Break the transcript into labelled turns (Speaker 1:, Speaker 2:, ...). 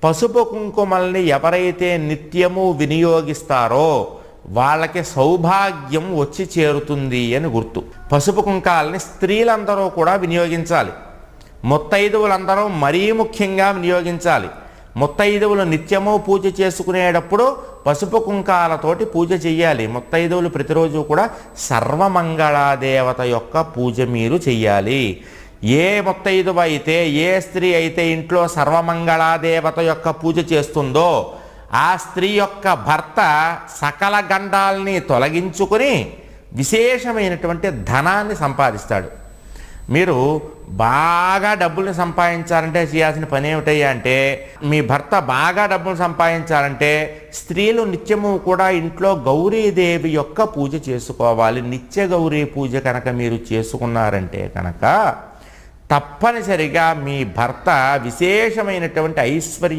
Speaker 1: పసుపు కుంకుమల్ని ఎవరైతే నిత్యము వినియోగిస్తారో వాళ్ళకి సౌభాగ్యం వచ్చి చేరుతుంది అని గుర్తు. పసుపు కుంకాలని స్త్రీలందరూ కూడా వినియోగించాలి. ముత్తైదువులందరూ మరీ ముఖ్యంగా వినియోగించాలి. ముత్తైదువులు నిత్యము పూజ చేసుకునేటప్పుడు పసుపు కుంకాలతోటి పూజ చెయ్యాలి. ముత్తైదువులు ప్రతిరోజు కూడా సర్వమంగళాదేవత యొక్క పూజ మీరు చెయ్యాలి. ఏ ముత్తైదువ అయితే, ఏ స్త్రీ అయితే ఇంట్లో సర్వమంగళాదేవత యొక్క పూజ చేస్తుందో ఆ స్త్రీ యొక్క భర్త సకల గండాల్ని తొలగించుకొని విశేషమైనటువంటి ధనాన్ని సంపాదిస్తాడు. మీరు బాగా డబ్బుల్ని సంపాదించాలంటే చేయాల్సిన పని ఏమిటయ్యా అంటే, మీ భర్త బాగా డబ్బులు సంపాదించాలంటే స్త్రీలు నిత్యము కూడా ఇంట్లో గౌరీదేవి యొక్క పూజ చేసుకోవాలి. నిత్య గౌరీ పూజ కనుక మీరు చేసుకున్నారంటే కనుక తప్పనిసరిగా మీ భర్త విశేషమైనటువంటి ఐశ్వర్య